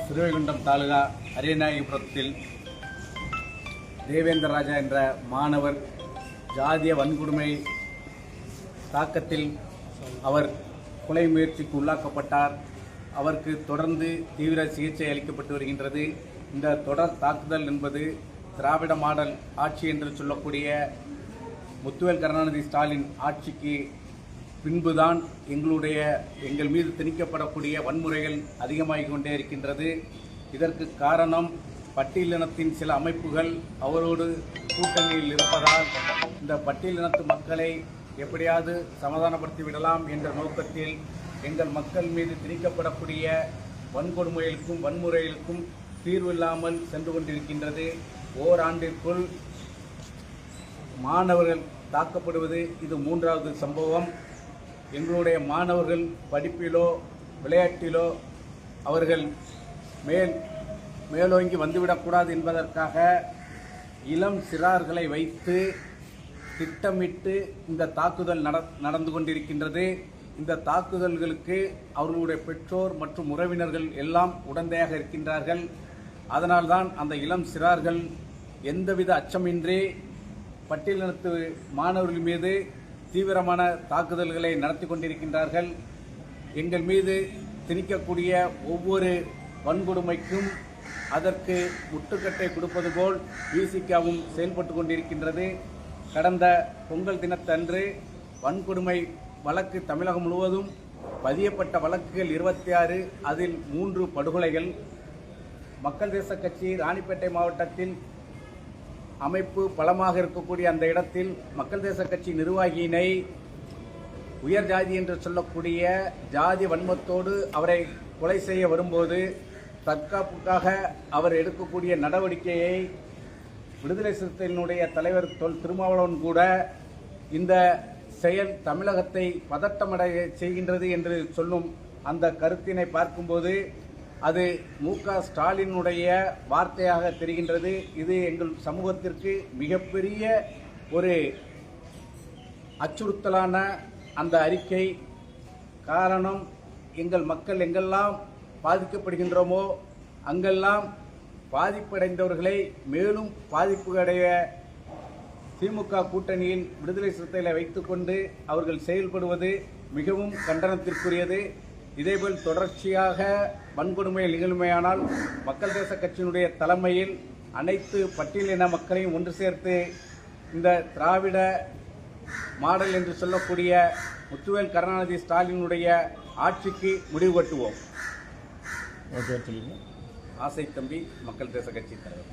ஸ்ரீவைகுண்டம் தாலுகா அரியநாயகிபுரத்தில் தேவேந்திர ராஜா என்ற மாணவர் ஜாதிய வன்கொடுமை தாக்கத்தில் அவர் கொலை முயற்சிக்கு உள்ளாக்கப்பட்டார். அவருக்கு தொடர்ந்து தீவிர சிகிச்சை அளிக்கப்பட்டு வருகின்றது. இந்த தொடர் தாக்குதல் என்பது திராவிட மாடல் ஆட்சி என்று சொல்லக்கூடிய முத்துவேல் கருணாநிதி ஸ்டாலின் ஆட்சிக்கு பின்புதான் எங்கள் மீது திணிக்கப்படக்கூடிய வன்முறைகள் அதிகமாகிக் கொண்டே இருக்கின்றது. இதற்கு காரணம் பட்டியலினத்தின் சில அமைப்புகள் அவரோடு கூட்டணியில் இருப்பதால் இந்த பட்டியலினத்து மக்களை எப்படியாவது சமாதானப்படுத்தி விடலாம் என்ற நோக்கத்தில் எங்கள் மக்கள் மீது திணிக்கப்படக்கூடிய வன்கொடுமைகளுக்கும் வன்முறைகளுக்கும் தீர்வு இல்லாமல் சென்று கொண்டிருக்கின்றது. ஓராண்டிற்குள் மாணவர்கள் தாக்கப்படுவது இது 3வது சம்பவம். எங்களுடைய மாணவர்கள் படிப்பிலோ விளையாட்டிலோ அவர்கள் மேலோங்கி வந்துவிடக்கூடாது என்பதற்காக இளம் சிறார்களை வைத்து திட்டமிட்டு இந்த தாக்குதல் நடந்து கொண்டிருக்கின்றது. இந்த தாக்குதல்களுக்கு அவர்களுடைய பெற்றோர் மற்றும் உறவினர்கள் எல்லாம் உடந்தையாக இருக்கின்றார்கள். அதனால்தான் அந்த இளம் சிறார்கள் எந்தவித அச்சமின்றி பட்டியலினத்து மாணவர்கள் மீது தீவிரமான தாக்குதல்களை நடத்தி கொண்டிருக்கின்றார்கள். எங்கள் மீது திணிக்கக்கூடிய ஒவ்வொரு வன்கொடுமைக்கும் அதற்கு முட்டுக்கட்டை கொடுப்பது போல் விசிகாவும் செயல்பட்டு கொண்டிருக்கின்றது. கடந்த பொங்கல் தினத்தன்று வன்கொடுமை வழக்கு தமிழகம் முழுவதும் பதியப்பட்ட வழக்குகள் 26, அதில் 3 படுகொலைகள். மக்கள் தேச கட்சி ராணிப்பேட்டை மாவட்டத்தில் அமைப்பு பலமாக இருக்கக்கூடிய அந்த இடத்தில் மக்கள் தேச கட்சி நிர்வாகியினை உயர் ஜாதி என்று சொல்லக்கூடிய ஜாதி வன்மத்தோடு அவரை கொலை செய்ய வரும்போது தற்காப்புக்காக அவர் எடுக்கக்கூடிய நடவடிக்கையை விடுதலை சிறுத்தைகளுடைய தலைவர் திருமாவளவன் கூட இந்த செயல் தமிழகத்தை பதட்டமடைய செய்கின்றது என்று சொல்லும் அந்த கருத்தினை பார்க்கும்போது அது மு.க. ஸ்டாலினுடைய வார்த்தையாக தெரிகின்றது. இது எங்கள் சமூகத்திற்கு மிகப்பெரிய ஒரு அச்சுறுத்தலான அந்த அறிக்கை. காரணம், எங்கள் மக்கள் எங்கெல்லாம் பாதிக்கப்படுகின்றோமோ அங்கெல்லாம் பாதிப்படைந்தவர்களை மேலும் பாதிப்பு அடைய திமுக கூட்டணியில் விடுதலை சிறுத்தைகளை வைத்துக்கொண்டு அவர்கள் செயல்படுவது மிகவும் கண்டனத்திற்குரியது. இதேபோல் தொடர்ச்சியாக வன்கொடுமை நிகழ்மையானால் மக்கள் தேச கட்சியினுடைய தலைமையில் அனைத்து பட்டியலின மக்களையும் ஒன்று சேர்த்து இந்த திராவிட மாடல் என்று சொல்லக்கூடிய முத்துவேல் கருணாநிதி ஸ்டாலினுடைய ஆட்சிக்கு முடிவு கட்டுவோம். ஆசை தம்பி, மக்கள் தேச கட்சி தலைவர்.